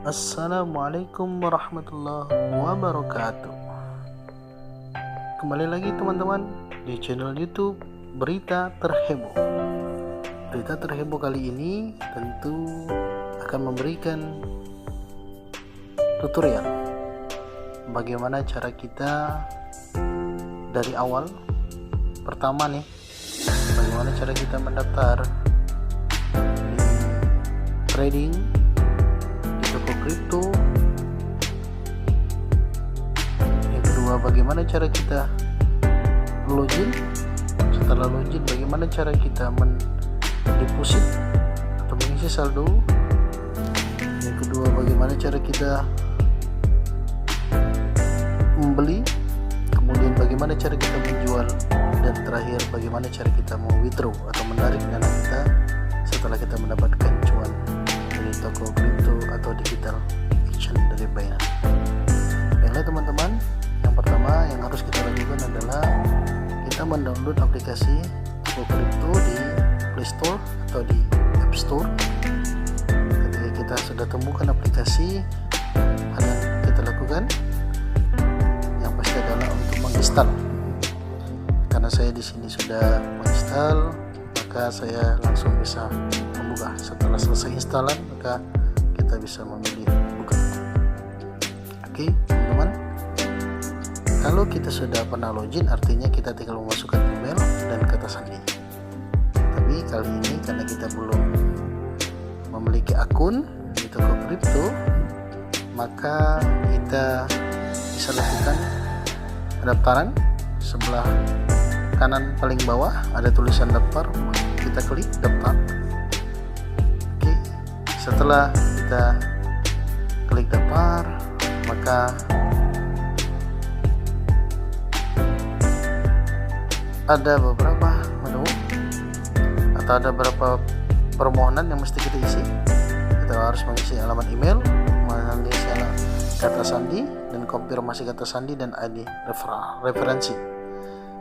Assalamualaikum warahmatullahi wabarakatuh. Kembali lagi teman-teman di channel YouTube Berita Terheboh. Berita terheboh kali ini tentu akan memberikan tutorial bagaimana cara kita dari awal. Pertama nih, bagaimana cara kita mendaftar di trading toko kripto. Yang kedua, bagaimana cara kita login. Setelah login, bagaimana cara kita mendeposit atau mengisi saldo. Yang kedua, bagaimana cara kita membeli. Kemudian bagaimana cara kita menjual. Dan terakhir, bagaimana cara kita mau withdraw atau menarik dana kita setelah kita mendapatkan cuan dari toko kripto atau digital action dari Binance. Baiklah teman-teman, yang pertama yang harus kita lakukan adalah kita mendownload aplikasi toko kripto di Play Store atau di App Store. Ketika kita sudah temukan aplikasi, hal yang kita lakukan yang pasti adalah untuk menginstal. Karena saya di sini sudah menginstal, maka saya langsung bisa membuka. Setelah selesai instalan, maka kita bisa memilih buka. Oke teman-teman, kalau kita sudah pernah login, artinya kita tinggal memasukkan email dan kata sandi. Tapi kali ini karena kita belum memiliki akun di toko kripto, maka kita bisa lakukan pendaftaran. Sebelah kanan paling bawah ada tulisan daftar, kita klik daftar. Oke, setelah kita klik daftar, maka ada beberapa menu atau ada beberapa permohonan yang mesti kita isi. Kita harus mengisi alamat email, mengisi kata sandi dan konfirmasi kata sandi dan ID referensi.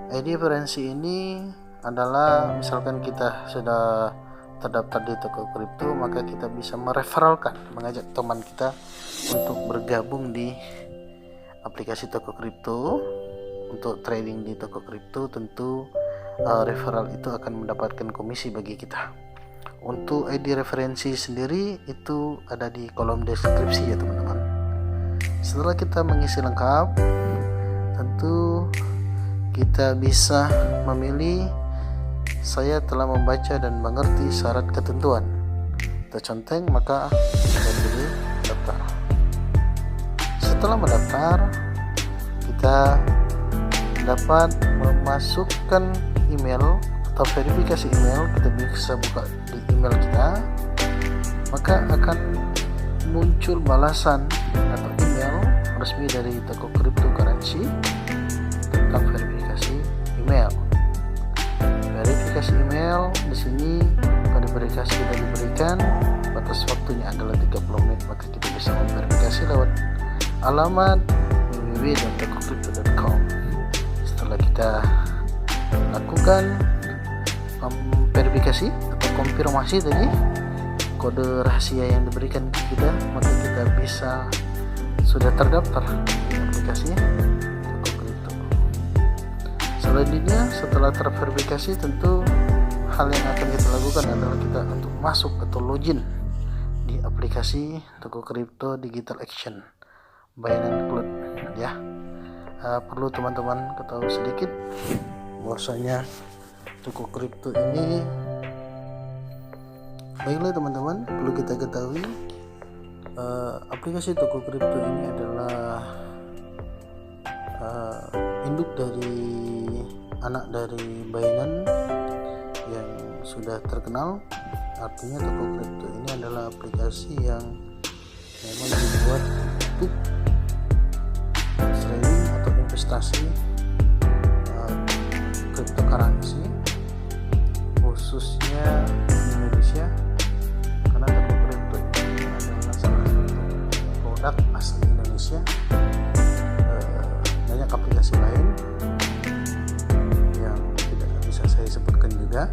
ID referensi ini adalah misalkan kita sudah terdaftar di toko kripto, maka kita bisa mereferalkan, mengajak teman kita untuk bergabung di aplikasi toko kripto untuk trading di toko kripto. Tentu referral itu akan mendapatkan komisi bagi kita. Untuk ID referensi sendiri itu ada di kolom deskripsi ya teman-teman. Setelah kita mengisi lengkap, tentu kita bisa memilih saya telah membaca dan mengerti syarat ketentuan. Kita centang, maka kita pilih daftar. Setelah mendaftar, kita dapat memasukkan email atau verifikasi email. Kita bisa buka di email kita, maka akan muncul balasan atau email resmi dari toko cryptocurrency tentang verifikasi email. Verifikasi email di sini pada verifikasi kita diberikan batas waktunya adalah 30 menit, maka kita bisa memverifikasi lewat alamat www.tokocrypto.com. Setelah kita lakukan verifikasi atau konfirmasi tadi kode rahasia yang diberikan ke kita, maka kita bisa sudah terdaftar di aplikasi Toko Kripto. Selanjutnya setelah terverifikasi, tentu hal yang akan kita lakukan adalah kita untuk masuk atau login di aplikasi Toko Kripto Digital Action Binance Cloud ya. Perlu teman-teman ketahui sedikit bahwasanya Toko Kripto ini, baiklah teman-teman, perlu kita ketahui aplikasi Toko Kripto ini adalah induk dari anak dari Binance yang sudah terkenal. Artinya Toko Kripto ini adalah aplikasi yang memang dibuat untuk trading atau investasi cryptocurrency khususnya di Indonesia, karena Toko Kripto ini adalah salah satu produk asli Indonesia. Banyak aplikasi lain yang tidak bisa saya sebutkan juga,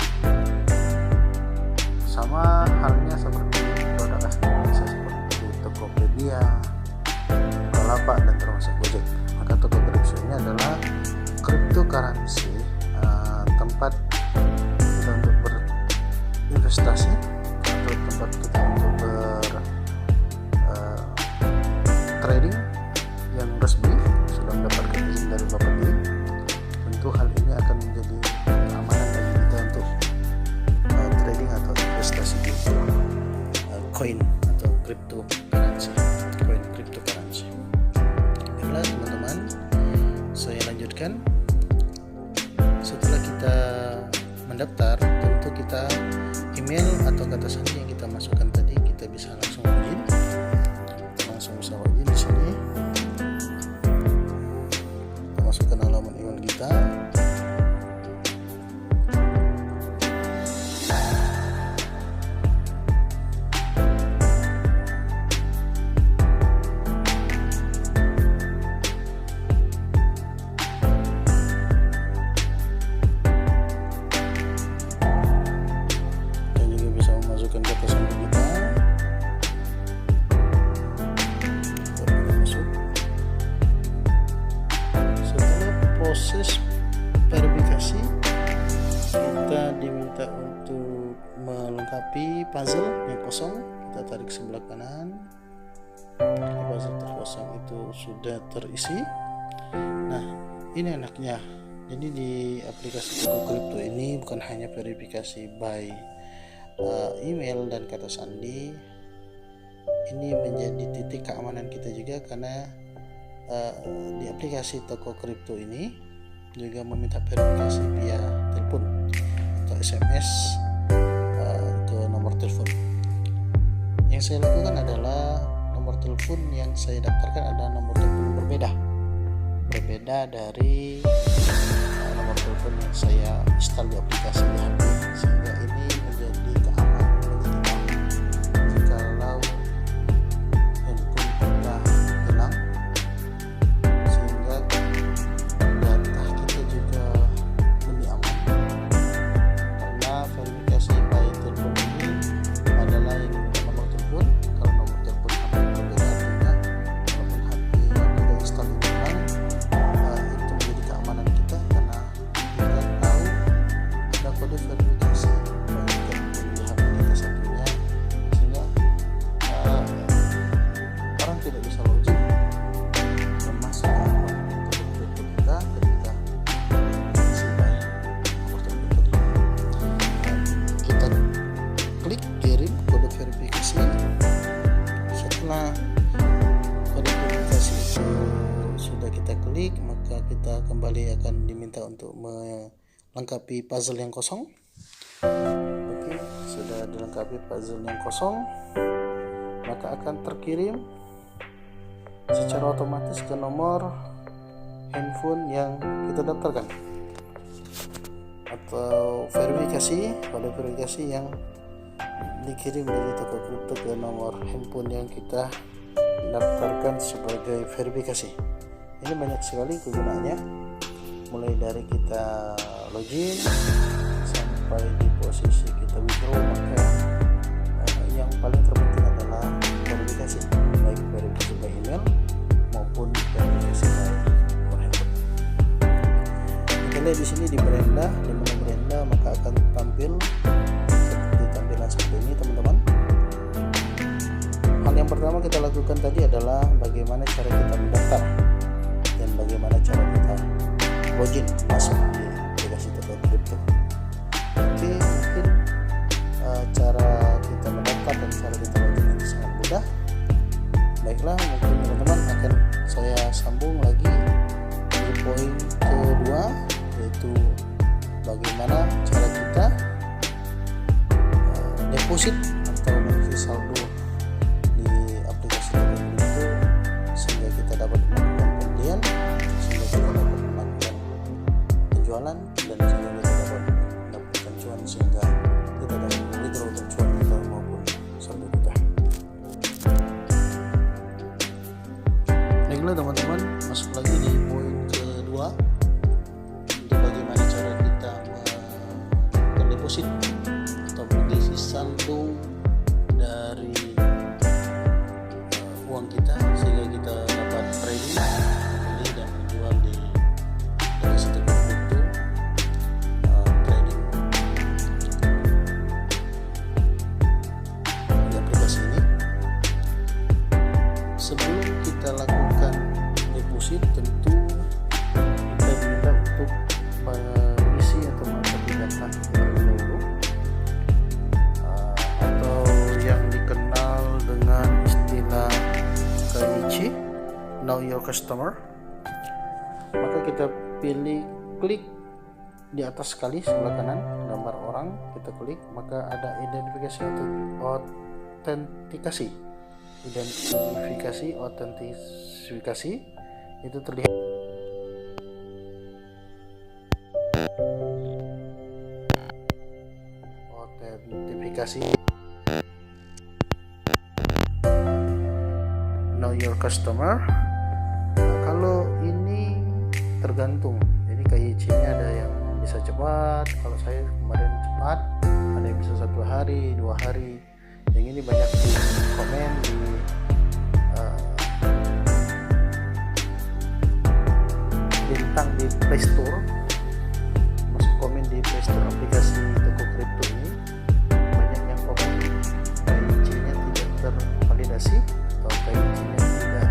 sama halnya seperti produk asli Indonesia seperti Tokopedia Tokopedia, Bukalapak, dan termasuk Gojek. Maka Tokokripto ini adalah cryptocurrency, tempat kita untuk berinvestasi atau tempat kita untuk trading yang resmi, sudah mendapatkan izin dari Bapepti. Tentu hal ini akan menjadi keamanan bagi kita untuk trading atau investasi di koin atau cryptocurrency. Baiklah teman-teman, saya lanjutkan. Setelah kita mendaftar, tentu kita email atau kata sandi yang kita masukkan tadi, kita bisa langsung login. Langsung bisa login di sini. Kita masukkan halaman email kita. Proses verifikasi, kita diminta untuk melengkapi puzzle yang kosong. Kita tarik sebelah kanan, puzzle terkosong itu sudah terisi. Nah, ini enaknya, jadi di aplikasi Tokokripto ini bukan hanya verifikasi by email dan kata sandi, ini menjadi titik keamanan kita juga, karena di aplikasi Tokokripto ini juga meminta verifikasi via telepon atau SMS ke nomor telepon. Yang saya lakukan adalah nomor telepon yang saya daftarkan adalah nomor telepon berbeda dari nomor telepon yang saya install di aplikasi di HP, sehingga ini menjadi keamanan bagi kita. Jikalau handphone kita hilang, maka kita kembali akan diminta untuk melengkapi puzzle yang kosong. Oke, sudah dilengkapi puzzle yang kosong, maka akan terkirim secara otomatis ke nomor handphone yang kita daftarkan, atau kode verifikasi yang dikirim dari Tokokripto ke nomor handphone yang kita daftarkan sebagai verifikasi. Ini banyak sekali kegunaannya, mulai dari kita login sampai di posisi kita withdraw. Maka yang paling terpenting adalah verifikasi, baik verifikasi by email maupun verifikasi by nomor handphone. Kita lihat di sini di beranda, di menu beranda, maka akan tampil seperti tampilan seperti ini teman-teman. Hal yang pertama kita lakukan tadi adalah bagaimana cara kita mendaftar dan bagaimana cara kita login masuk di aplikasi Tokokripto. Oke, mungkin cara kita mendaftar dan cara kita login itu sangat mudah. Baiklah, mungkin teman-teman akan saya sambung lagi di poin kedua, yaitu bagaimana cara kita deposit atau mengisi saldo di aplikasi Tokokripto sehingga kita dapat melakukan pembelian, sehingga kita dapat melakukan penjualan, dan sehingga kita dapat mendapatkan cuan, sehingga kita dapat withdraw untuk cuan kita maupun saldo kita. Baiklah teman-teman, masuk lagi di poin kedua, untuk bagaimana cara kita mendeposit atau mengisi saldo dari uang kita Know Your Customer, maka kita klik di atas sekali sebelah kanan gambar orang, kita klik, maka ada identifikasi otentikasi itu terlihat otentikasi Know Your Customer. Nah, kalau ini tergantung, jadi KYC-nya ada yang bisa cepat, kalau saya kemarin cepat, ada yang bisa 1 hari 2 hari. Yang ini banyak di komen di bintang di Play Store, masuk komen di Play Store aplikasi toko kripto ini, banyak yang komen KYC-nya tidak tervalidasi atau KYC-nya tidak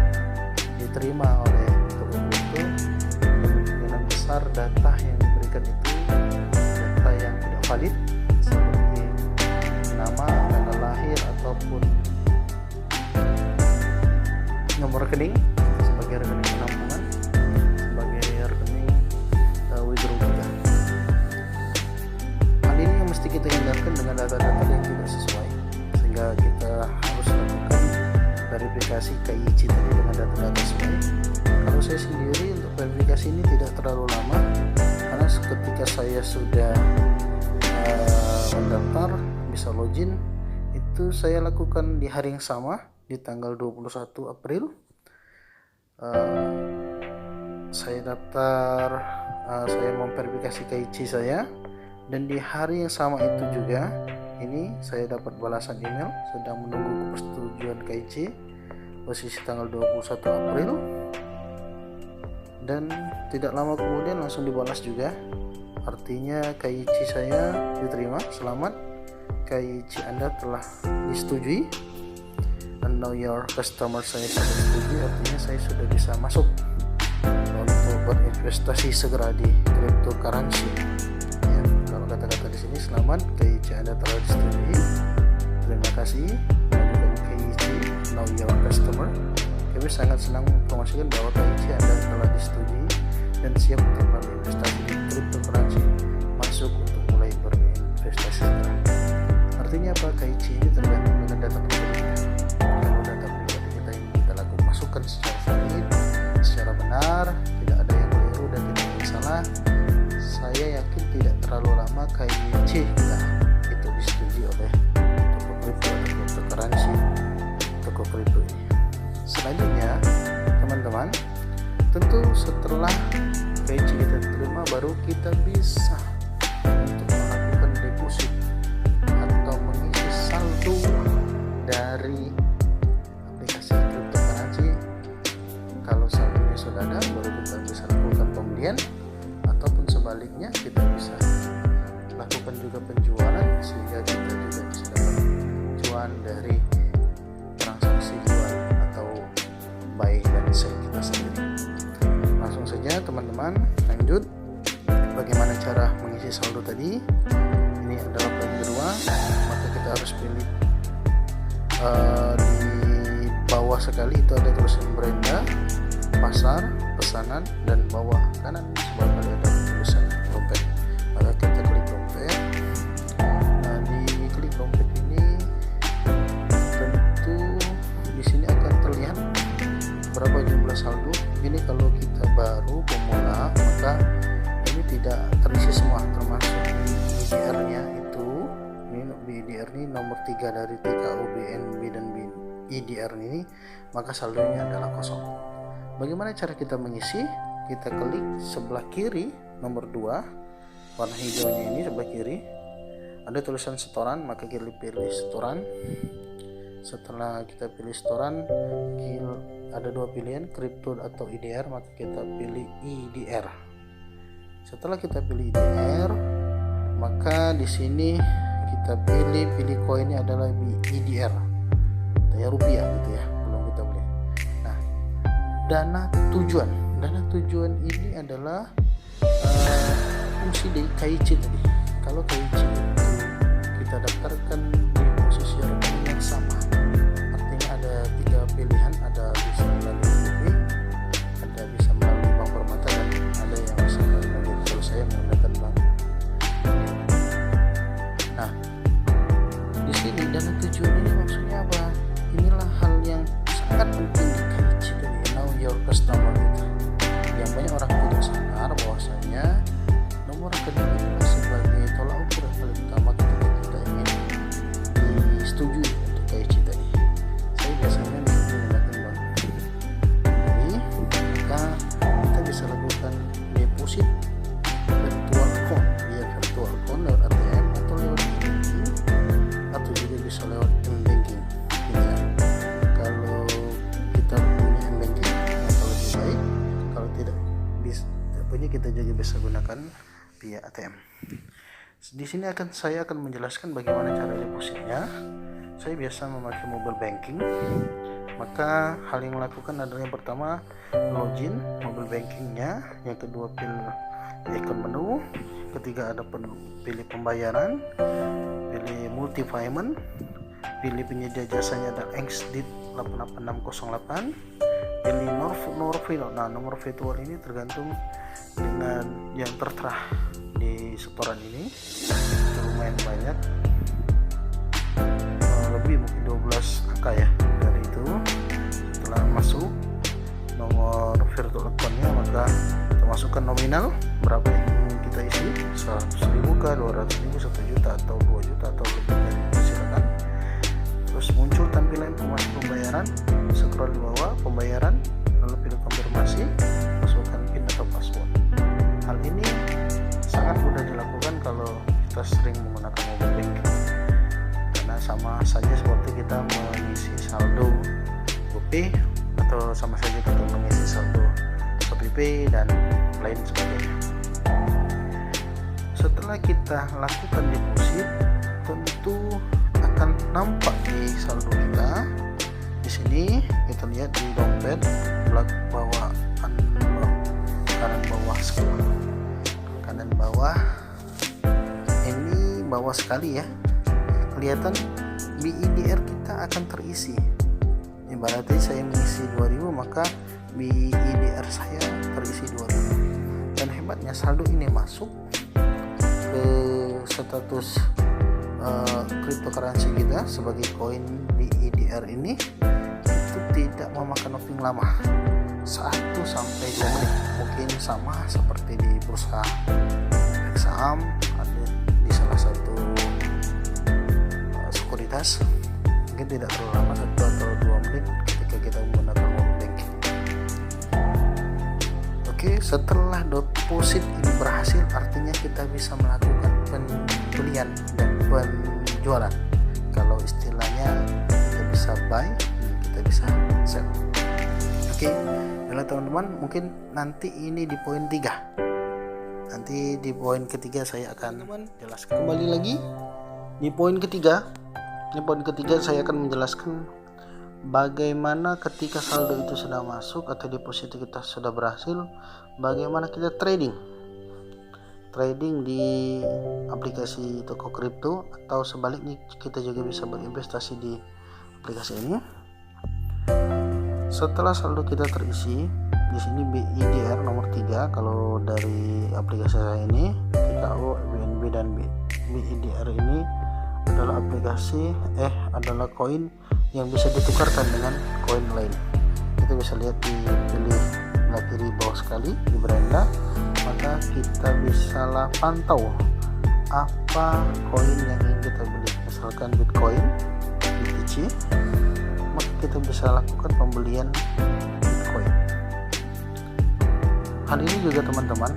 diterima oleh toko kripto. Kemungkinan besar data yang diberikan itu data yang tidak valid, seperti nama, tanggal lahir, ataupun nomor rekening sebagai rekening penampungan, sebagai rekening withdraw juga. Hal ini yang mesti kita hindarkan dengan data-data yang tidak sesuai, sehingga kita harus lakukan verifikasi KYC tadi dengan data-data sesuai. Kalau saya sendiri untuk verifikasi ini tidak terlalu lama, karena ketika saya sudah mendaftar bisa login, itu saya lakukan di hari yang sama, di tanggal 21 April saya daftar, saya memverifikasi KYC saya, dan di hari yang sama itu juga ini saya dapat balasan email sedang menunggu persetujuan KYC, posisi tanggal 21 April, dan tidak lama kemudian langsung dibalas juga, artinya KYC saya diterima, selamat, KYC Anda telah disetujui. And Know Your Customer saya sudah setuju, artinya saya sudah bisa masuk untuk berinvestasi segera di cryptocurrency. Ya, kalau kata-kata di sini, selamat, KYC Anda telah disetujui, terima kasih, lakukan KYC Know Your Customer. Kami sangat senang mempromosikan bahwa KYC Anda telah disetujui dan siap untuk berinvestasi di cryptocurrency, masuk untuk mulai berinvestasi segera. Artinya apa? KYC ini tergantung dengan data pribadi. Kalau data pribadi kita yang kita lakukan masukkan secara valid, secara benar, tidak ada yang keliru dan tidak ada yang salah, saya yakin tidak terlalu lama KYC kita itu disetujui oleh toko kripto atau cryptocurrency, toko kripto ini. Selanjutnya, teman-teman, tentu setelah KYC kita diterima, baru kita bisa untuk melakukan deposit atau mengisi saldo dari aplikasi cryptocurrency. Kalau saldonya sudah ada, baru kita bisa lakukan pembelian, ataupun sebaliknya kita bisa lakukan juga penjualan, sehingga kita juga bisa dapat cuan dari transaksi jual atau buy dan sell kita sendiri. Langsung saja teman-teman, lanjut bagaimana cara mengisi saldo tadi. Ini adalah poin kedua, maka kita harus pilih di bawah sekali itu ada tulisan beranda, pasar, pesanan, dan bawah kanan sebelah kali ada tulisan dompet. Maka kita klik dompet. Nah, di klik dompet ini tentu di sini akan terlihat berapa jumlah saldo. Ini kalau kita baru pemula, maka ini tidak terisi semua, termasuk di IDR-nya itu. Ini IDR ini nomor 3 dari TKO, BNB dan IDR ini, maka saldonya adalah kosong. Bagaimana cara kita mengisi? Kita klik sebelah kiri nomor 2, warna hijaunya ini sebelah kiri, ada tulisan setoran, maka kita pilih setoran. Setelah kita pilih setoran, ada dua pilihan, kripto atau IDR, maka kita pilih IDR. Setelah kita pilih IDR, maka di sini kita pilih koinnya adalah IDR, ya rupiah gitu ya, belum kita beli. Nah, dana tujuan ini adalah fungsi dari KYC tadi. Kalau KYC itu kita daftarkan di posisi rekening yang sama, artinya ada 3 pilihan, ada bisa melalui BB, ini dana tujuan ini maksudnya apa? Inilah hal yang sangat penting di KIC dari know your customer itu, yang banyak orang tidak sadar bahwasanya nomor rekening inilah sebagai tolak ukur yang paling utama ketika kita ingin disetujui untuk KIC tadi. Saya biasanya menggunakan bank jadi maka kita bisa lakukan deposit virtual account via virtual account lewat ATM atau lewat banking, atau juga bisa lewat m-banking gitu ya. Kalau kita punya m-banking atau lebih baik, kalau tidak punya kita juga bisa gunakan via ATM. Di sini saya akan menjelaskan bagaimana cara depositnya. Saya biasa memakai mobile banking, maka hal yang dilakukan adalah yang pertama login mobile bankingnya, yang kedua pilih icon menu, ketiga ada pilih pembayaran, pilih multi payment, pilih penyedia jasanya ada Exdit 88608, pilih nomor virtual. Nah, nomor virtual ini tergantung dengan yang tertera di setoran ini, lumayan banyak, lebih mungkin 12 angka ya. Dari itu setelah masuk nomor virtual account-nya, maka kita masukkan nominal berapa yang ingin kita isi, 100.000 kah, 200.000, 1 juta atau 2 juta atau lebih dari itu, silakan. Terus muncul tampilan informasi pembayaran, scroll di bawah pembayaran, lalu pilih konfirmasi, masukkan PIN atau password. Hal ini sangat mudah dilakukan kalau kita sering menggunakan mobile banking, karena sama saja seperti kita mengisi saldo GoPay atau sama saja kita mengisi saldo ShopeePay dan lain sebagainya. Setelah kita lakukan deposit, tentu akan nampak di saldo kita. Di sini kita lihat di dompet bawah kanan bawah ini bawah sekali ya, kelihatan BIDR kita akan terisi. Ibaratnya saya mengisi 2000, maka BIDR saya terisi 2000. Dan hebatnya saldo ini masuk ke status cryptocurrency kita sebagai koin BIDR ini, itu tidak memakan waktu yang lama, 1 sampai 2 menit. Mungkin sama seperti di bursa saham, ada di salah satu sekuritas, mungkin tidak terlalu lama, 1 atau 2 menit ketika kita menggunakan mobile banking. Oke, setelah deposit ini berhasil, artinya kita bisa melakukan pembelian dan penjualan. Kalau istilahnya kita bisa buy, kita bisa sell. Oke, baiklah teman-teman, mungkin nanti ini di poin 3. Nanti di poin ketiga saya akan jelaskan kembali lagi. Di poin ketiga, saya akan menjelaskan bagaimana ketika saldo itu sudah masuk atau deposit kita sudah berhasil, bagaimana kita trading di aplikasi toko kripto, atau sebaliknya kita juga bisa berinvestasi di aplikasi ini. Setelah saldo kita terisi, di sini BIDR nomor 3 kalau dari aplikasi saya ini, KKO, BNB dan BIDR ini adalah adalah koin yang bisa ditukarkan dengan koin lain. Kita bisa lihat di pilih sebelah kiri bawah sekali di beranda, maka kita bisa pantau apa koin yang ingin kita beli. Misalkan Bitcoin, BTC, maka kita bisa lakukan pembelian Bitcoin. Hal ini juga teman-teman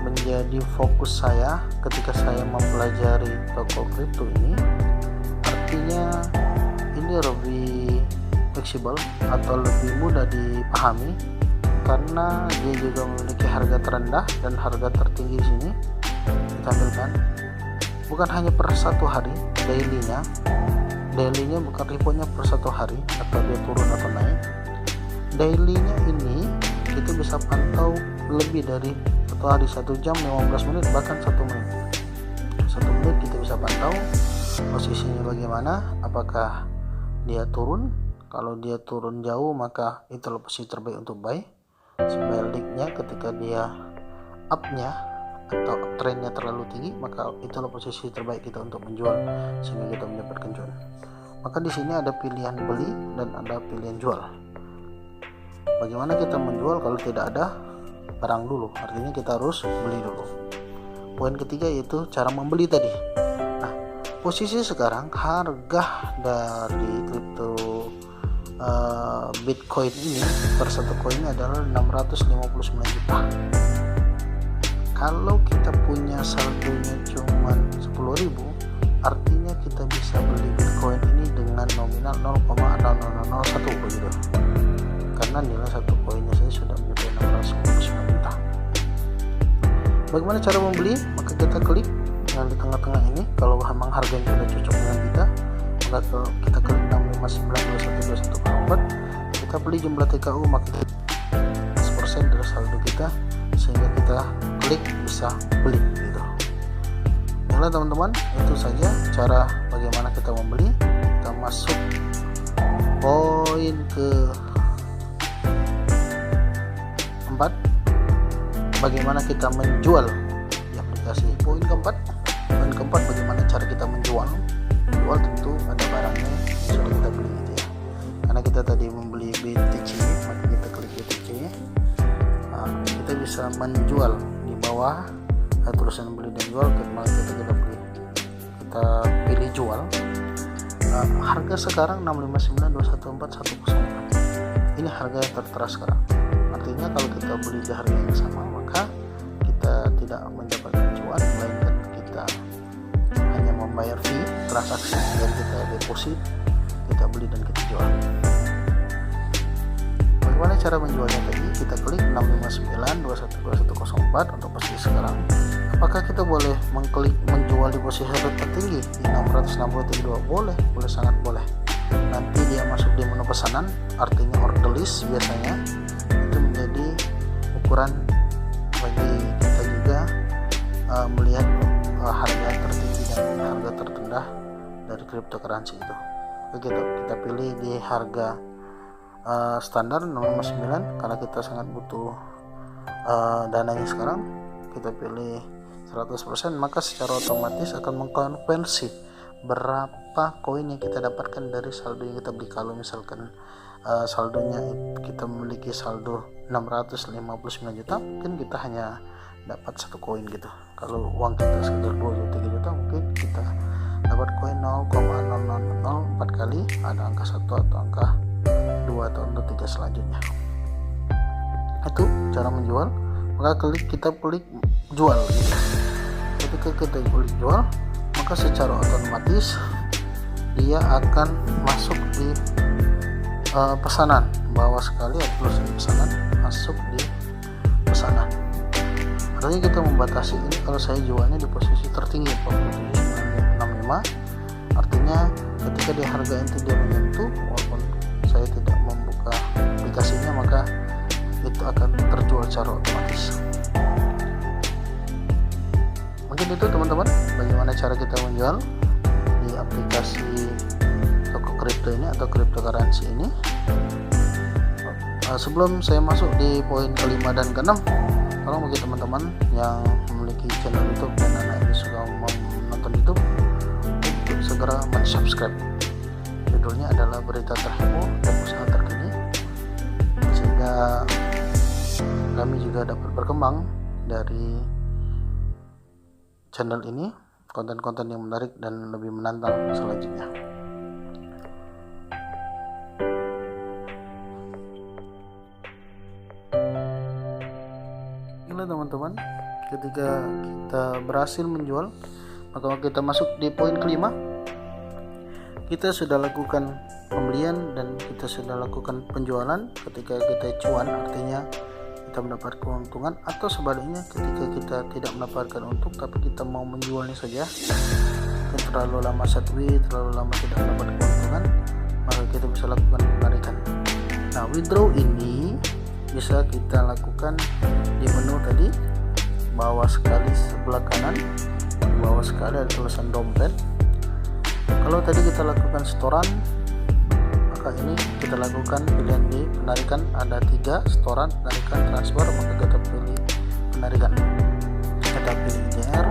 menjadi fokus saya ketika saya mempelajari toko kripto ini. Artinya ini lebih fleksibel atau lebih mudah dipahami, karena dia juga memiliki harga terendah dan harga tertinggi di sini ditampilkan. Bukan hanya per 1 hari, dailynya bukan reportnya per 1 hari atau dia turun atau naik. Dailynya ini kita bisa pantau lebih dari 1 hari, 1 jam, 15 menit, bahkan 1 menit. 1 menit kita bisa pantau posisinya bagaimana, apakah dia turun. Kalau dia turun jauh, maka itulah posisi terbaik untuk buy. Sebaliknya ketika dia up-nya atau uptrendnya terlalu tinggi, maka itulah posisi terbaik kita untuk menjual sehingga kita mendapatkan cuan. maka di sini ada pilihan beli dan ada pilihan jual. Bagaimana kita menjual kalau tidak ada barang dulu? Artinya kita harus beli dulu. Poin ketiga yaitu cara membeli tadi. Nah, posisi sekarang harga dari kripto Bitcoin ini per satu koinnya adalah 659 juta. Kalau kita punya saldonya cuman 10.000, artinya kita bisa beli Bitcoin ini dengan nominal 0,0001 begitu. Karena nilai satu koinnya saya sudah mencapai 659 juta. Bagaimana cara membeli? Maka kita klik yang di tengah-tengah ini. Kalau memang harganya sudah cocok dengan kita, maka kita klik 659212104. Kita beli jumlah TKU maka 100% dari saldo kita, sehingga kita klik bisa beli gitu. Baiklah teman-teman, itu saja cara bagaimana kita membeli. Kita masuk poin ke 4, bagaimana kita menjual di aplikasi. Poin keempat, bagaimana cara kita menjual. Jual tentu ada barangnya yang sudah kita beli gitu ya. Karena kita tadi membeli BTC, maka kita klik BTC. Kita bisa menjual di bawah tulisan beli dan jual. Kita pilih jual. Harga sekarang 659214104. Ini harga yang tertera sekarang. Artinya kalau kita beli di harga yang sama, maka kita tidak mendapatkan cuan, melainkan kita hanya membayar fee transaksi dan kita deposit, kita beli dan kita jual. Bagaimana cara menjualnya tadi? Kita klik 659212104 untuk posisi sekarang. Apakah kita boleh mengklik menjual di posisi tertinggi di 662? Boleh sangat boleh. Nanti dia masuk di menu pesanan, artinya order list biasanya. Itu menjadi ukuran bagi kita juga melihat harga tertinggi dan harga terendah dari cryptocurrency itu. Begitu, kita pilih di harga standar 659 karena kita sangat butuh dananya sekarang. Kita pilih 100%, maka secara otomatis akan mengkonversi berapa koin yang kita dapatkan dari saldo yang kita beli. Kalau misalkan saldonya kita memiliki saldo 659 juta, mungkin kita hanya dapat satu koin gitu. Kalau uang kita sekitar 2-3 juta, mungkin kita dapat koin 0,0004 kali ada angka 1 atau angka 2 atau 3 selanjutnya. Itu cara menjual. Maka kita klik jual gitu. Ketika kita klik jual, maka secara otomatis dia akan masuk di pesanan. Bawah sekali ada tulisan pesanan, masuk di pesanan. Artinya kita membatasi ini. Kalau saya jualnya di posisi tertinggi 47.965, artinya ketika di harga itu dia menyentuh, walaupun saya tidak membuka aplikasinya, maka itu akan terjual secara otomatis. Mungkin itu teman-teman, bagaimana cara kita menjual di aplikasi toko kripto ini atau cryptocurrency ini. Sebelum saya masuk di poin kelima dan keenam, tolong bagi teman-teman yang memiliki channel YouTube dan anak suka menonton YouTube untuk segera mensubscribe. Judulnya adalah berita terheboh dan usaha terkini, sehingga kami juga dapat berkembang dari channel ini, konten-konten yang menarik dan lebih menantang selanjutnya. Inilah teman-teman, ketika kita berhasil menjual, maka kita masuk di poin kelima. Kita sudah lakukan pembelian dan kita sudah lakukan penjualan. Ketika kita cuan, artinya kita mendapat keuntungan, atau sebaliknya ketika kita tidak mendapatkan untung tapi kita mau menjualnya saja, kita terlalu lama setwi, terlalu lama tidak mendapat keuntungan, maka kita bisa lakukan penarikan. Nah, withdraw ini bisa kita lakukan di menu tadi, bawah sekali sebelah kanan, bawah sekali ada tulisan dompet. Kalau tadi kita lakukan setoran, maka ini kita lakukan pilihan di penarikan, ada 3, setoran, penarikan, transfer, maka kita pilih penarikan. Kita pilih IDR,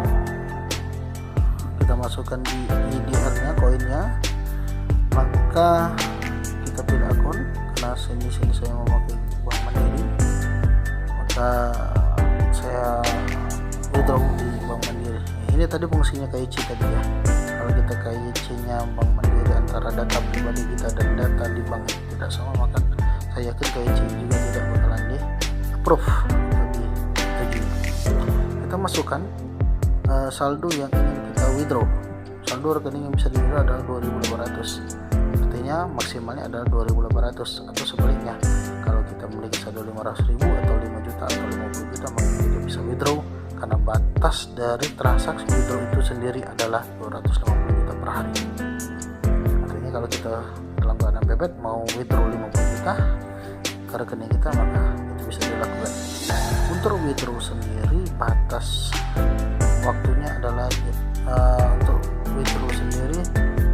kita masukkan di IDR nya koinnya, maka maka kita pilih akun, karena sini saya memakai Bank Mandiri, maka saya withdraw di Bank Mandiri. Ini tadi fungsinya KYC tadi ya. Kalau kita KYC nya Bank Mandiri antara data pribadi kita dan data di bank itu tidak sama, maka saya yakin KYC juga tidak bakalan di approve atau diterima. Kita masukkan saldo yang ingin kita withdraw. Saldo rekening yang bisa di withdraw adalah 2.800, artinya maksimalnya adalah 2.800, atau sebaliknya kalau kita memiliki saldo 500.000 atau 5 juta atau 50 juta, maka kita bisa withdraw, karena batas dari transaksi withdraw itu sendiri adalah 250 juta per hari. Artinya kalau kita dalam keadaan pepet mau withdraw 50 juta ke rekening kita, maka itu bisa dilakukan. Untuk withdraw sendiri batas waktunya adalah untuk withdraw sendiri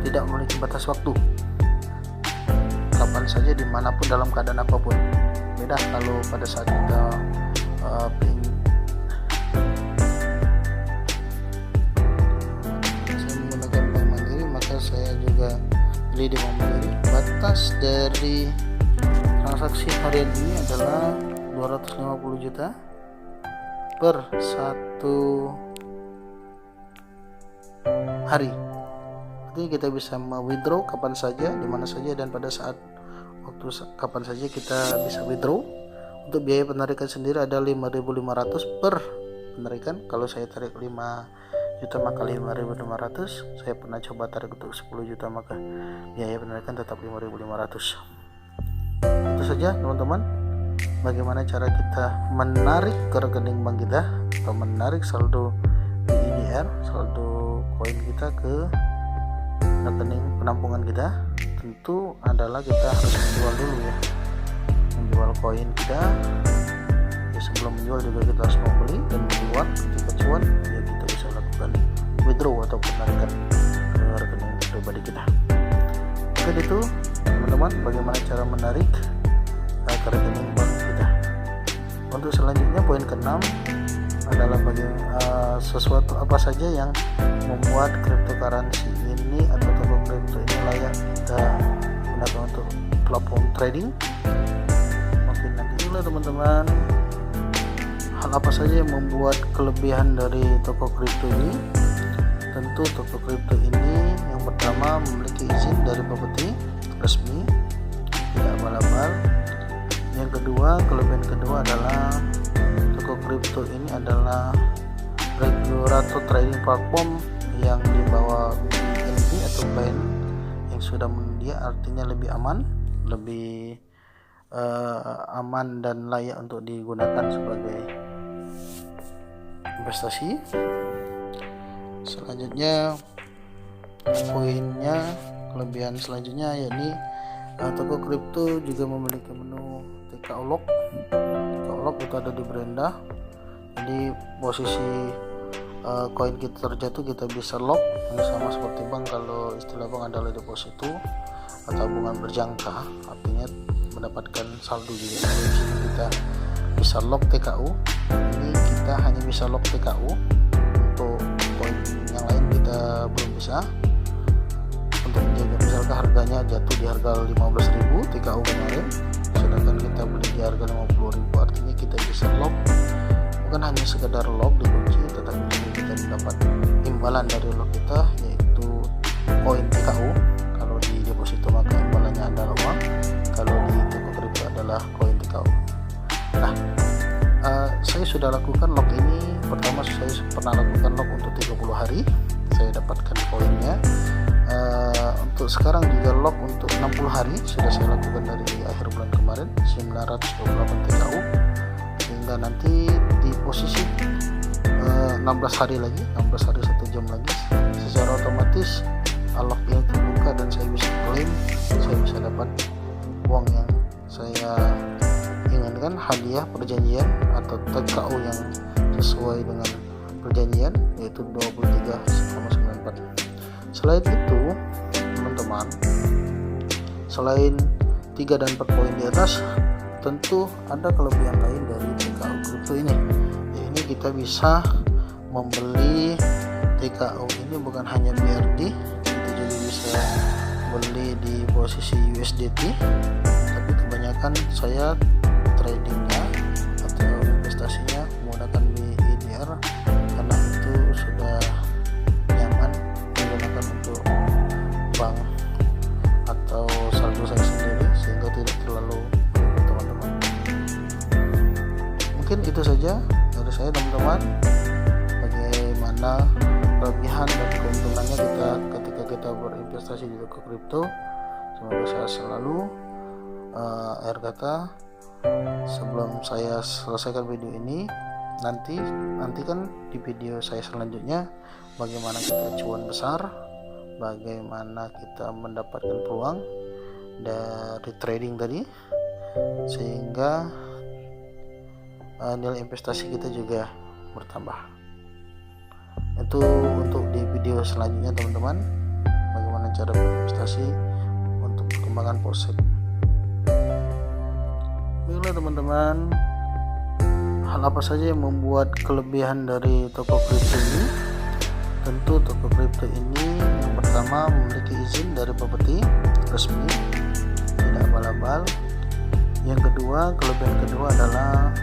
tidak memiliki batas waktu, kapan saja dimanapun dalam keadaan apapun. Beda kalau pada saat kita saya menggunakan Bank Mandiri, maka saya juga beli di Bank Mandiri. Batas dari transaksi harian ini adalah 250 juta per satu hari. Artinya kita bisa withdraw kapan saja, di mana saja, dan pada saat waktu kapan saja kita bisa withdraw. Untuk biaya penarikan sendiri ada 5.500 per penarikan. Kalau saya tarik 5 juta maka 5.500. Saya pernah coba tarik untuk 10 juta, maka biaya penarikan tetap 5.500. Itu saja teman-teman, bagaimana cara kita menarik ke rekening bank kita atau menarik saldo BIDR, saldo koin kita ke rekening penampungan kita. Tentu adalah kita harus menjual dulu ya, menjual koin kita ya. Sebelum menjual juga kita harus membeli dan menjual. Ketika cuan ya kita bisa lakukan withdraw atau penarikan ke rekening pribadi kita. Oke, itu teman-teman bagaimana cara menarik ke rekening bank kita. Untuk selanjutnya poin ke-6 adalah sesuatu apa saja yang membuat cryptocurrency ini atau toko kripto ini layak kita gunakan untuk platform trading. Oke, nanti dulu teman-teman, hal apa saja yang membuat kelebihan dari toko kripto ini. Tentu toko kripto ini yang pertama memiliki izin dari Bapeti resmi, tidak abal-abal. Yang kedua, kelebihan kedua adalah toko kripto ini adalah regulator trading platform yang di bawah BNB atau BAN yang sudah mendia, artinya lebih aman, lebih aman dan layak untuk digunakan sebagai investasi. Selanjutnya poinnya, kelebihan selanjutnya yakni toko kripto juga memiliki menu TKO Lock. TKO Lock itu ada di beranda, jadi posisi koin kita terjatuh kita bisa lock. Ini sama seperti bank, kalau istilah bank adalah deposito atau tabungan berjangka, artinya mendapatkan saldo juga. Di sini kita bisa lock TKO. Ini kita hanya bisa lock TKO, untuk koin yang lain kita belum bisa. Untuk menjaga misalkan harganya jatuh di harga 15.000 TKO kemarin, sedangkan kita beli di harga 50.000, artinya kita bisa lock. Bukan hanya sekedar lock dikunci, tetapi juga kita mendapat imbalan dari lock kita, yaitu koin TKO. Kalau di deposito maka imbalannya adalah uang, kalau di toko kripto adalah koin TKO. Nah, saya sudah lakukan lock ini. Pertama saya pernah lakukan lock untuk 30 hari, saya dapatkan koinnya. Untuk sekarang juga lock untuk 60 hari sudah saya lakukan dari akhir bulan kemarin, 928 TKO, sehingga nanti di posisi 16 hari lagi, 16 hari 1 jam lagi, secara otomatis lock ini terbuka dan saya bisa klaim, saya bisa dapat uang yang saya inginkan, hadiah perjanjian atau TKO yang sesuai dengan perjanjian, yaitu 23,94. Selain itu teman-teman, selain 3 dan 4 poin di atas, tentu ada kelebihan lain dari TKO kripto ini. Ini kita bisa membeli TKO ini bukan hanya BRD, kita juga bisa beli di posisi USDT, tapi kebanyakan saya tradingnya atau investasinya menggunakan BIDR karena itu sudah nyaman digunakan untuk bank atau saldo saya sendiri, sehingga tidak terlalu ribet teman-teman. Mungkin itu saja dari saya teman-teman, bagaimana kelebihan dan keuntungannya ketika kita berinvestasi di toko kripto. Semoga sehat selalu. Akhir kata, sebelum saya selesaikan video ini, nantikan di video saya selanjutnya bagaimana kita cuan besar, bagaimana kita mendapatkan peluang dari trading tadi, sehingga nilai investasi kita juga bertambah. Itu untuk di video selanjutnya teman-teman, bagaimana cara berinvestasi untuk perkembangan portfolio. Baiklah teman-teman, hal apa saja yang membuat kelebihan dari toko kripto ini? Tentu toko kripto ini yang pertama memiliki izin dari Bapeti resmi, tidak abal-abal. Yang kedua, kelebihan kedua adalah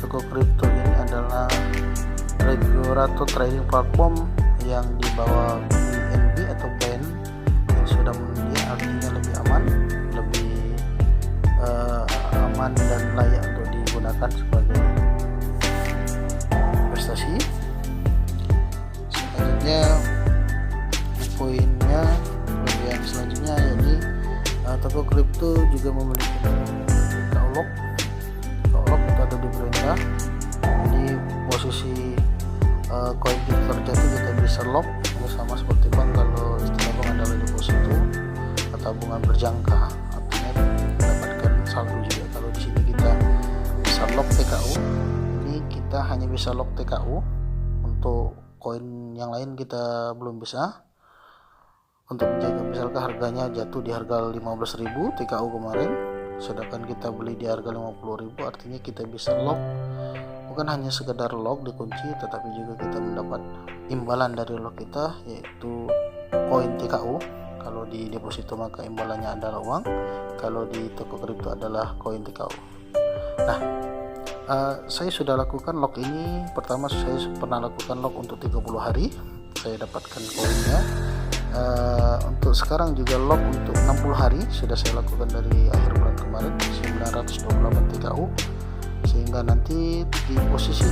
toko kripto ini adalah regulator trading platform yang di bawah BNB atau BAN yang sudah menunjukkan, artinya lebih aman, lebih aman dan layak untuk digunakan sebagai investasi. Selanjutnya poinnya, kelebihan selanjutnya yakni toko kripto juga memiliki lock itu ada di beranda. Jadi posisi koin kita terjatuh kita bisa lock, sama seperti bank. Kalau istilah bank adalah deposito atau tabungan berjangka, artinya mendapatkan saldo juga. Kalau di sini kita bisa lock TKU, ini kita hanya bisa lock TKU, untuk koin yang lain kita belum bisa. Untuk menjaga misalkan harganya jatuh di harga 15.000 TKU kemarin, sedangkan kita beli di harga 50.000, artinya kita bisa lock. Bukan hanya sekedar lock dikunci, tetapi juga kita mendapat imbalan dari lock kita, yaitu koin TKU. Kalau di deposito maka imbalannya adalah uang, kalau di toko kripto adalah koin TKU. Nah, saya sudah lakukan lock ini. Pertama saya pernah lakukan lock untuk 30 hari, saya dapatkan koinnya. Untuk sekarang juga lock untuk 60 hari sudah saya lakukan dari akhir bulan kemarin, 928 TKU, sehingga nanti di posisi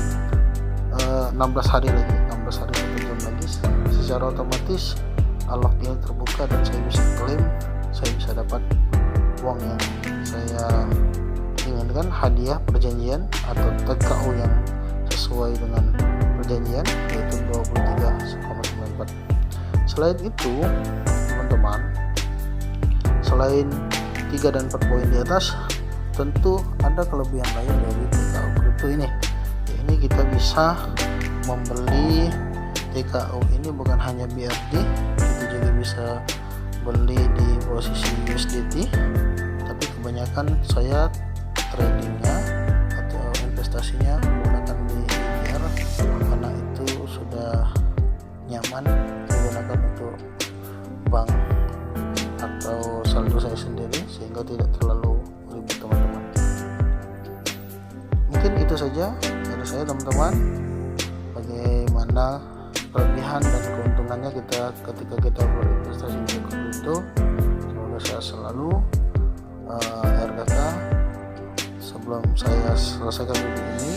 16 hari 1 jam lagi secara otomatis lock ini terbuka dan saya bisa klaim, saya bisa dapat uang yang saya inginkan, hadiah perjanjian atau TKU yang sesuai dengan perjanjian, yaitu 23,94. Selain itu teman-teman, selain 3 dan 4 poin di atas, tentu ada kelebihan lain dari TKU kripto ini. Ini kita bisa membeli TKU ini bukan hanya BRD, kita juga bisa beli di posisi USDT, tapi kebanyakan saya tradingnya atau investasinya menggunakan BIDR karena itu sudah nyaman digunakan untuk bank atau saldo saya sendiri, sehingga tidak terlalu ribet teman-teman. Mungkin itu saja dari saya teman-teman, bagaimana kelebihan dan keuntungannya ketika kita berinvestasi di kripto. Semoga sehat selalu. Akhir kata, sebelum saya selesaikan video ini,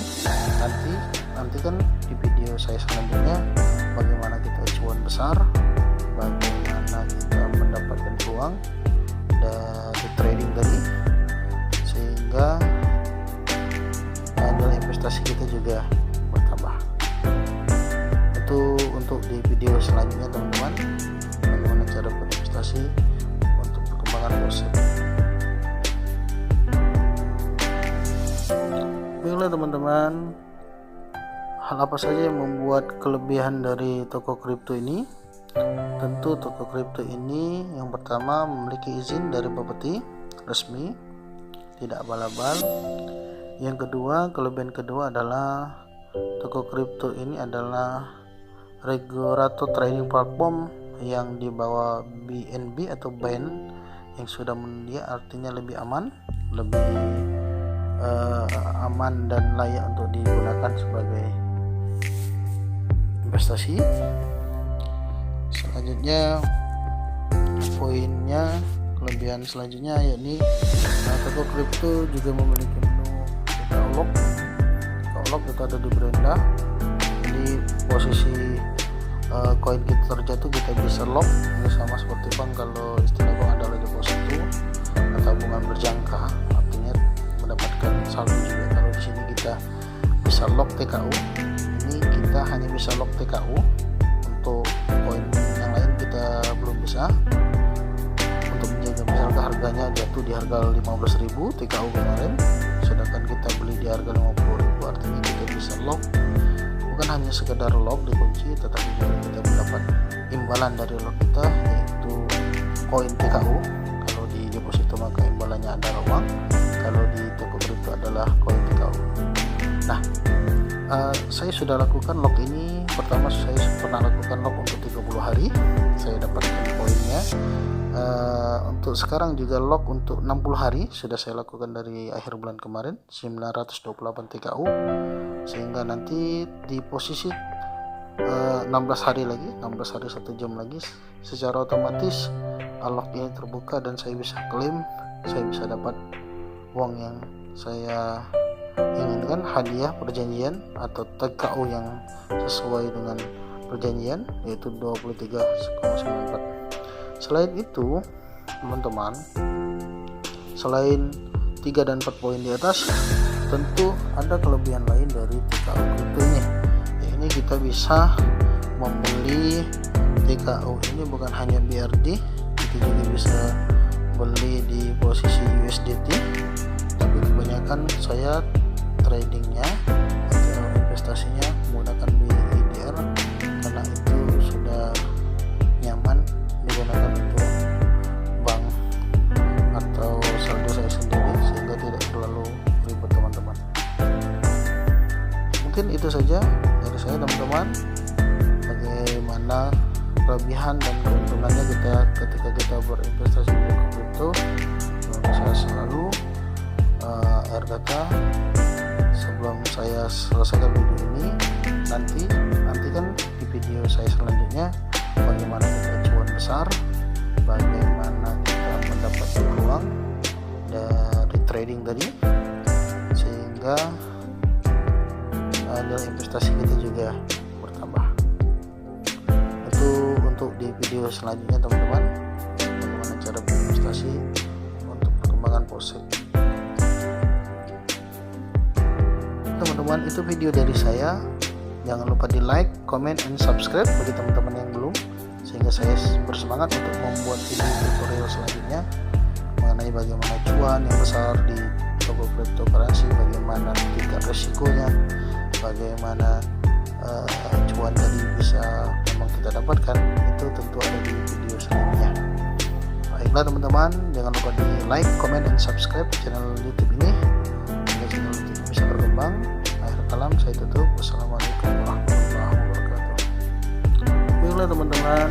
nantikan di video saya selanjutnya bagaimana kita cuan besar, bagaimana kita mendapatkan peluang dari trading tadi, sehingga nilai investasi kita juga bertambah. Itu untuk di video selanjutnya teman-teman, bagaimana cara berinvestasi untuk perkembangan portfolio. Baiklah teman-teman, hal apa saja yang membuat kelebihan dari toko kripto ini? Tentu toko kripto ini yang pertama memiliki izin dari Bapeti resmi, tidak abal-abal. Yang kedua, kelebihan kedua adalah toko kripto ini adalah regulator trading platform yang di bawah BNB atau BAN yang sudah mendia, artinya lebih aman, lebih aman dan layak untuk digunakan sebagai investasi. Selanjutnya poinnya, kelebihan selanjutnya yakni toko kripto juga memiliki menu TKO Lock itu ada di beranda. Jadi posisi koin kita terjatuh kita bisa lock, ini sama seperti bank. Kalau istilah bank adalah deposito atau tabungan berjangka, artinya mendapatkan saldo juga. Kalau di sini kita bisa lock TKO, ini kita hanya bisa lock TKO, untuk koin yang lain kita belum bisa. Untuk menjaga misalkan harganya jatuh di harga 15.000 TKO kemarin, sedangkan kita beli di harga 50.000, artinya kita bisa lock. Bukan hanya sekedar lock dikunci, tetapi juga kita mendapat imbalan dari lock kita, yaitu koin TKO. Kalau di deposito maka imbalannya adalah uang, kalau di toko kripto adalah koin TKO. Nah, saya sudah lakukan lock ini. Pertama saya pernah lakukan lock untuk 30 hari, saya dapatkan koinnya. Untuk sekarang juga lock untuk 60 hari sudah saya lakukan dari akhir bulan kemarin, 928 TKO, sehingga nanti di posisi 16 hari lagi, 16 hari 1 jam lagi, secara otomatis lock ini terbuka dan saya bisa klaim, saya bisa dapat uang yang saya inginkan, hadiah perjanjian atau TKO yang sesuai dengan perjanjian, yaitu 23,94. Selain itu teman-teman, selain 3 dan 4 poin di atas, tentu ada kelebihan lain dari TKO kripto ini. Ini kita bisa membeli TKO ini bukan hanya BRD, kita juga bisa beli di posisi USDT, tapi kebanyakan saya tradingnya atau investasinya menggunakan BIDR karena itu sudah nyaman digunakan untuk bank atau saldo saya sendiri, sehingga tidak terlalu ribet teman-teman. Mungkin itu saja dari saya teman-teman, bagaimana kelebihan dan keuntungannya ketika kita berinvestasi di kripto. Saya selalu akhir kata, sebelum saya selesaikan video ini, nantikan di video saya selanjutnya bagaimana kita cuan besar, bagaimana kita mendapat uang dari trading tadi, sehingga nilai investasi kita juga bertambah. Itu untuk di video selanjutnya teman-teman, bagaimana cara berinvestasi untuk perkembangan polsek. Teman-teman, itu video dari saya. Jangan lupa di like, comment, and subscribe bagi teman-teman yang belum, sehingga saya bersemangat untuk membuat video tutorial selanjutnya mengenai bagaimana cuan yang besar di toko cryptocurrency, bagaimana tingkat resikonya, bagaimana cuan tadi bisa memang kita dapatkan. Itu tentu ada di video selanjutnya. Baiklah teman-teman, jangan lupa di like, comment, and subscribe channel YouTube ini sehingga channel YouTube bisa berkembang. Akhir kalam saya tutup. Wassalamualaikum warahmatullahi wabarakatuh. Baiklah teman-teman,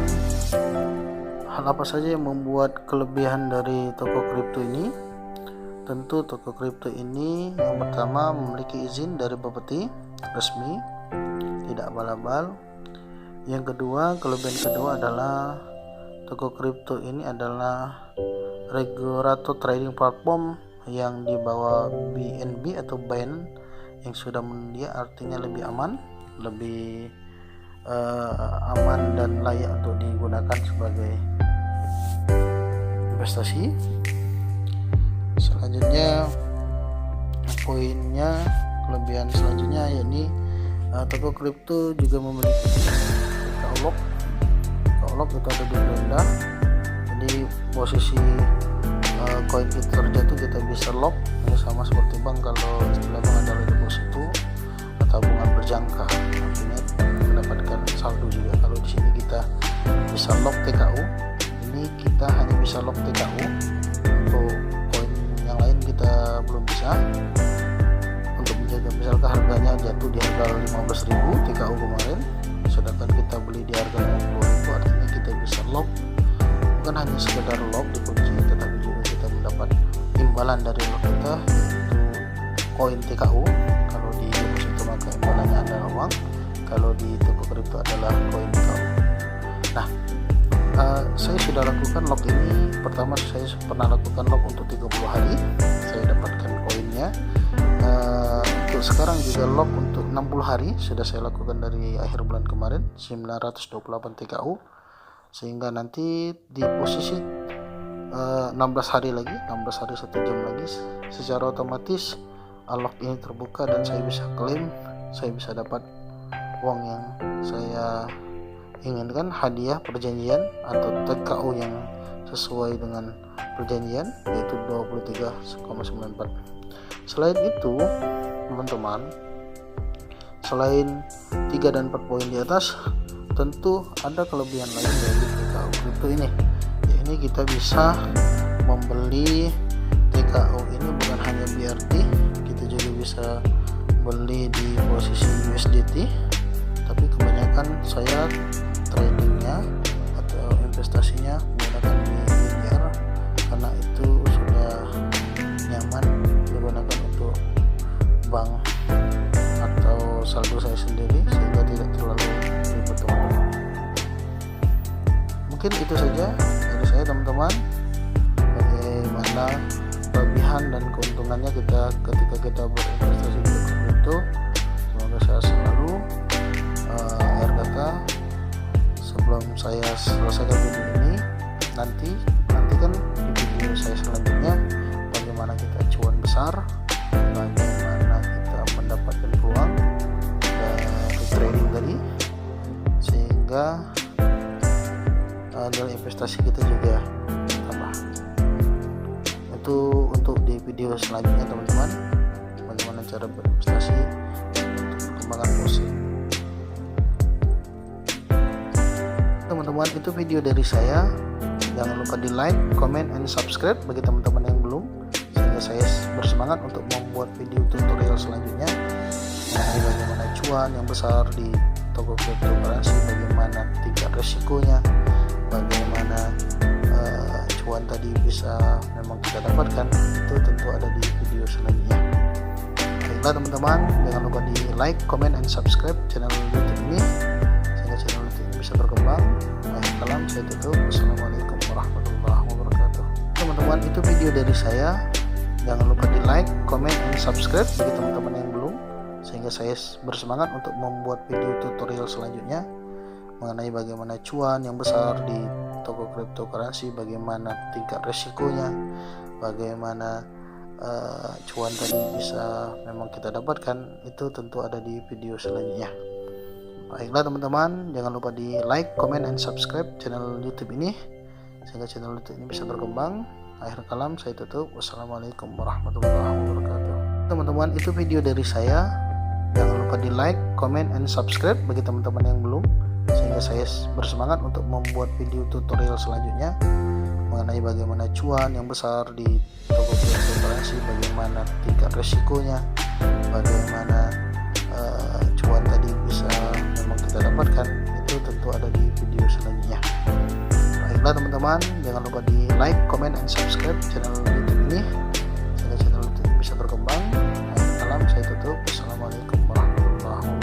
hal apa saja yang membuat kelebihan dari toko kripto ini? Tentu toko kripto ini yang pertama memiliki izin dari Bapeti resmi, tidak abal-abal. Yang kedua, kelebihan kedua adalah toko kripto ini adalah regulator trading platform yang di bawah BNB atau BAN yang sudah mendia, artinya lebih aman, lebih aman dan layak untuk digunakan sebagai investasi. Selanjutnya poinnya, kelebihan selanjutnya yakni toko kripto juga memiliki TKO Lock itu ada di beranda. Jadi posisi koin kita terjatuh kita bisa lock, ini sama seperti bank. Kalau istilah bank adalah deposito atau tabungan berjangka, artinya mendapatkan saldo juga. Kalau di sini kita bisa lock TKO, ini kita hanya bisa lock TKO, untuk koin yang lain kita belum bisa. Untuk menjaga misalkan harganya jatuh di harga 15.000 TKO kemarin, sedangkan kita beli di harga 50.000, artinya kita bisa lock. Bukan hanya sekedar lock dikunci, tetapi juga kita mendapat imbalan dari lock kita, yaitu koin TKU. Kalau di deposito maka imbalannya adalah uang, kalau di toko kripto adalah koin TKU. Nah, saya sudah lakukan lock ini. Pertama saya pernah lakukan lock untuk 30 hari, saya dapatkan koinnya. Untuk sekarang juga lock untuk 60 hari sudah saya lakukan dari akhir bulan kemarin, 928 TKU, sehingga nanti di posisi 16 hari lagi, 16 hari 1 jam lagi, secara otomatis lock ini terbuka dan saya bisa klaim, saya bisa dapat uang yang saya inginkan, hadiah perjanjian atau TKU yang sesuai dengan perjanjian, yaitu 23,94. Selain itu teman-teman, selain 3 dan 4 poin di atas, tentu ada kelebihan lain dari TKU kripto ini. Ya, ini kita bisa membeli TKU ini bukan hanya BRT, kita juga bisa beli di posisi USDT, tapi kebanyakan saya tradingnya atau investasinya menggunakan di BNR karena itu sudah nyaman digunakan untuk bank atau saldo saya sendiri, sehingga tidak terlalu ribet teman-teman. Mungkin itu saja dari saya teman-teman, bagaimana kelebihan dan keuntungannya kita ketika kita berinvestasi di kripto. Semoga saya selalu RKK. Sebelum saya selesaikan video ini, nantikan di video saya selanjutnya bagaimana kita cuan besar, bagaimana kita mendapatkan peluang dari trading tadi, sehingga nilai investasi kita juga tambah. Itu untuk di video selanjutnya teman-teman, bagaimana cara berinvestasi untuk perkembangan musik. Teman-teman, itu video dari saya. Jangan lupa di like, comment, and subscribe bagi teman-teman yang belum, sehingga saya bersemangat untuk membuat video tutorial selanjutnya mengenai bagaimana cuan yang besar di toko cryptocurrency, bagaimana tingkat resikonya, bagaimana cuan tadi bisa memang kita dapatkan. Itu tentu ada di video selanjutnya. Baiklah teman-teman, jangan lupa di like, comment, and subscribe channel YouTube ini sehingga channel YouTube ini bisa berkembang. Akhir kalam saya tutup. Wassalamualaikum warahmatullahi wabarakatuh. Teman-teman, itu video dari saya. Jangan lupa di like, comment, and subscribe bagi teman-teman yang belum, sehingga saya bersemangat untuk membuat video tutorial selanjutnya mengenai bagaimana cuan yang besar di toko cryptocurrency, bagaimana tingkat resikonya, bagaimana cuan tadi bisa memang kita dapatkan. Itu tentu ada di video selanjutnya. Baiklah teman-teman, jangan lupa di like, comment, and subscribe channel YouTube ini sehingga channel YouTube ini bisa berkembang. Akhir kalam saya tutup. Wassalamualaikum warahmatullahi wabarakatuh. Teman-teman, itu video dari saya. Jangan lupa di like, comment, and subscribe bagi teman-teman yang belum, sehingga saya bersemangat untuk membuat video tutorial selanjutnya mengenai bagaimana cuan yang besar di toko cryptocurrency, bagaimana tingkat resikonya, bagaimana cuan tadi bisa memang kita dapatkan. Itu tentu ada di video selanjutnya. Baiklah teman-teman, jangan lupa di like, comment, and subscribe channel YouTube ini sehingga channel YouTube ini bisa berkembang. Akhir kalam saya tutup. Assalamualaikum warahmatullahi wabarakatuh.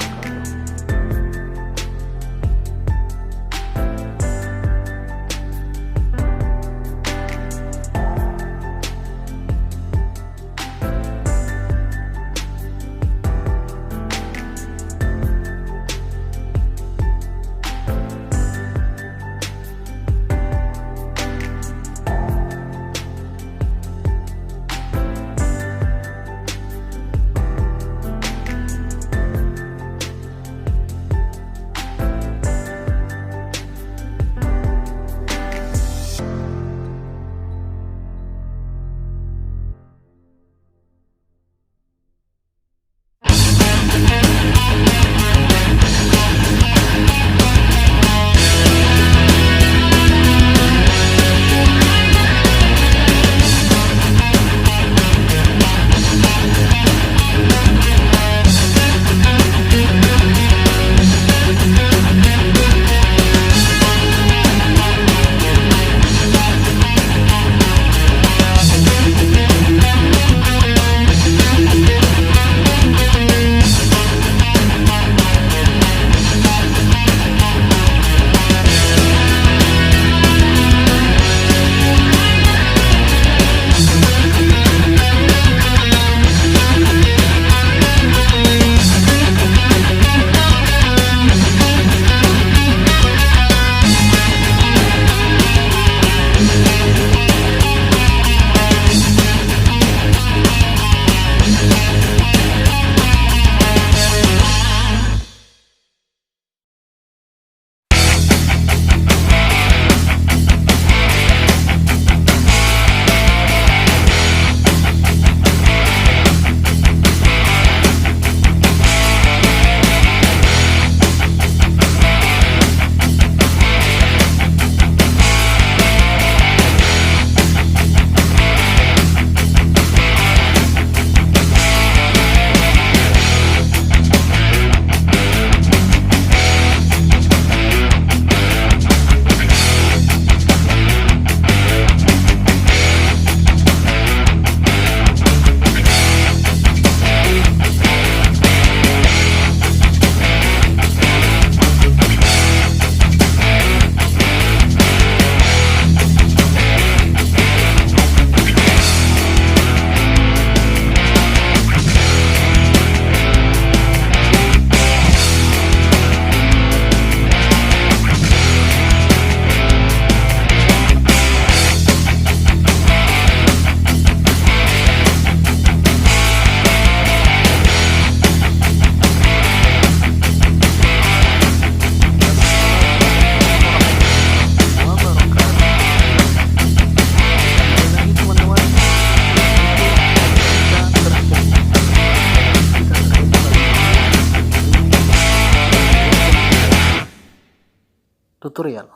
tutorial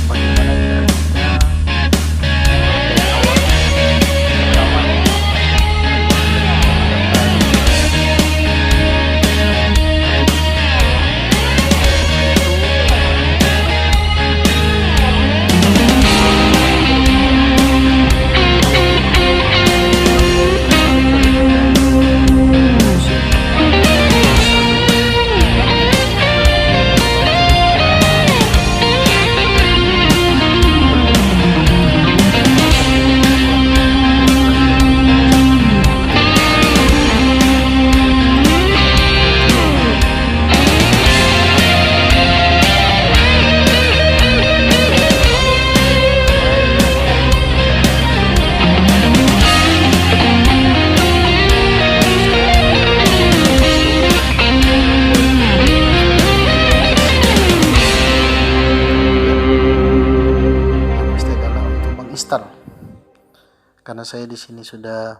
bagaimana caranya dari awal. Pertama, install. Karena saya di sini sudah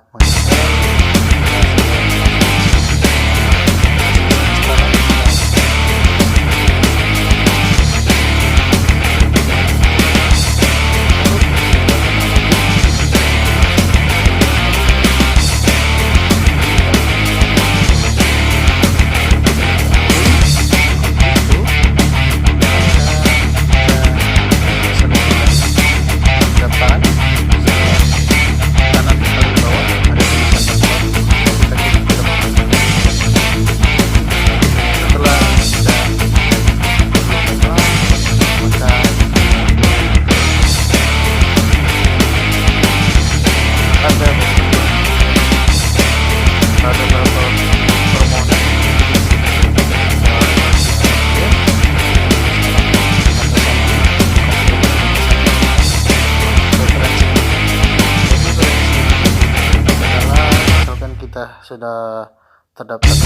sudah terdapat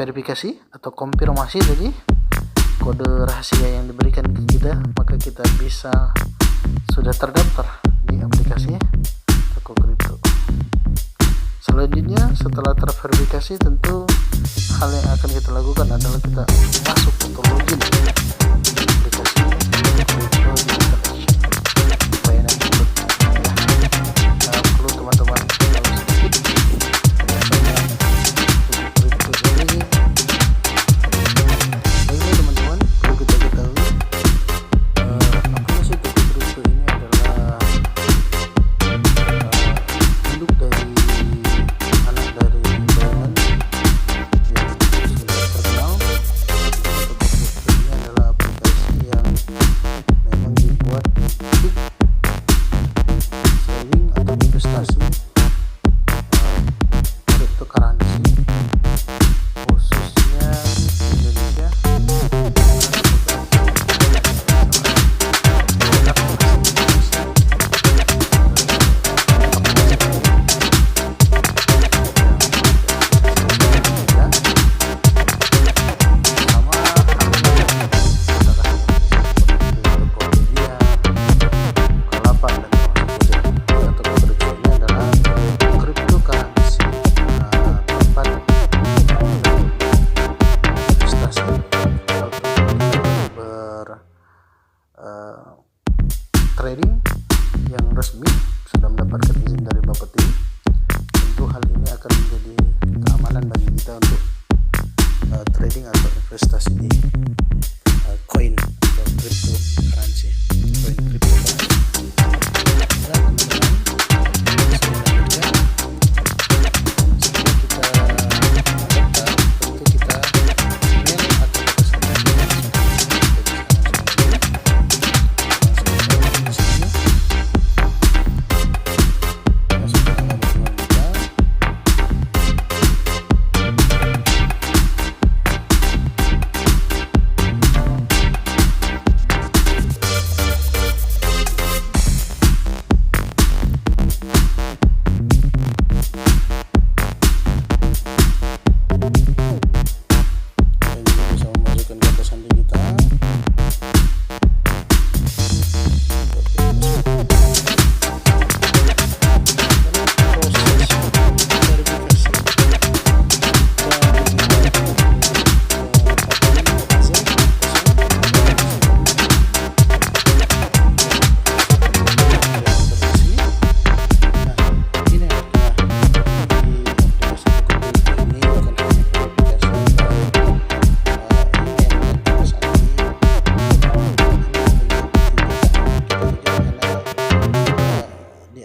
verifikasi atau konfirmasi tadi kode rahasia yang diberikan ke kita, maka kita bisa sudah terdaftar di aplikasi Toko Kripto. Selanjutnya setelah terverifikasi, tentu hal yang akan kita lakukan adalah kita masuk atau login di aplikasi Toko Kripto di internet. Supaya nanti perlu teman-teman tahu sedikit biasanya Toko Kripto ini. Baiklah teman-teman, perlu kita ketahui aplikasi Toko Kripto ini adalah induk dari anak dari Binance yang sudah terkenal. Toko Kripto ini adalah kita untuk trading atau investasi di koin atau cryptocurrency, koin cryptocurrency. Nah, teman-teman, selanjutnya setelah kita daftar, tentu kita email atau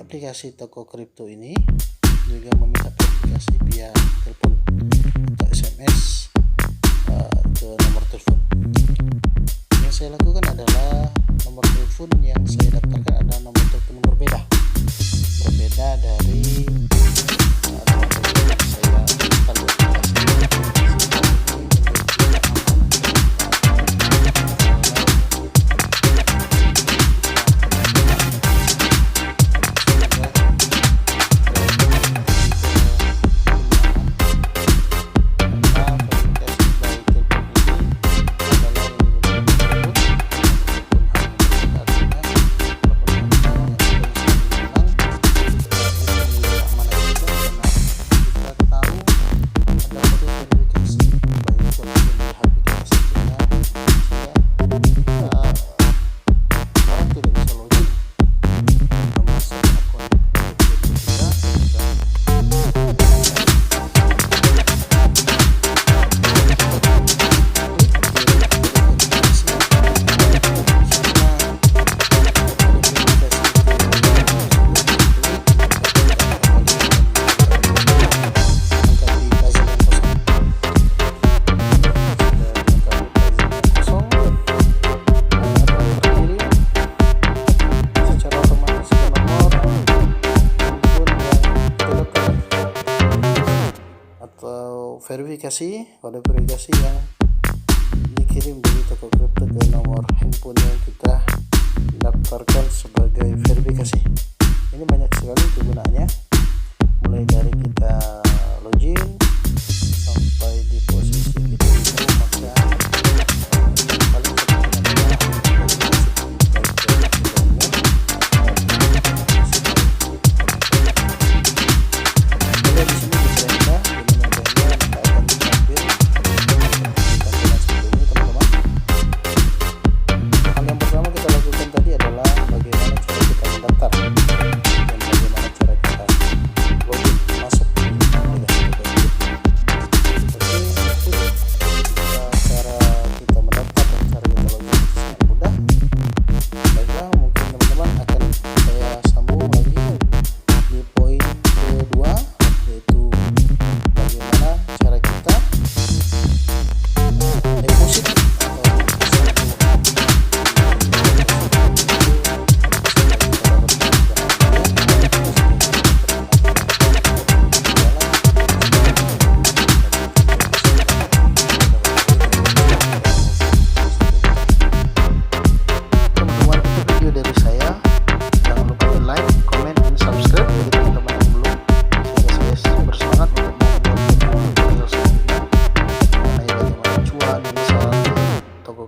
aplikasi toko kripto ini juga meminta verifikasi via telepon atau SMS ke nomor telepon. Yang saya lakukan adalah nomor telepon yang saya daftarkan adalah nomor telepon yang berbeda dari nomor telepon yang saya daftarkan di aplikasi. Kode verifikasi yang dikirim dari toko kripto ke nomor handphone yang kita daftarkan sebagai verifikasi. Ini banyak sekali kegunaannya, mulai dari kita login sampai di posisi kita itu, maka paling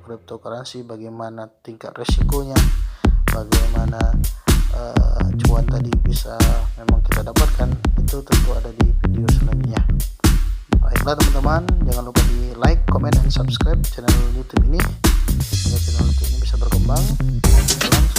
cryptocurrency, bagaimana tingkat resikonya, bagaimana cuan tadi bisa memang kita dapatkan, itu tentu ada di video selanjutnya. Baiklah teman-teman, jangan lupa di like, comment, dan subscribe channel YouTube ini sehingga channel YouTube ini bisa berkembang. Salam.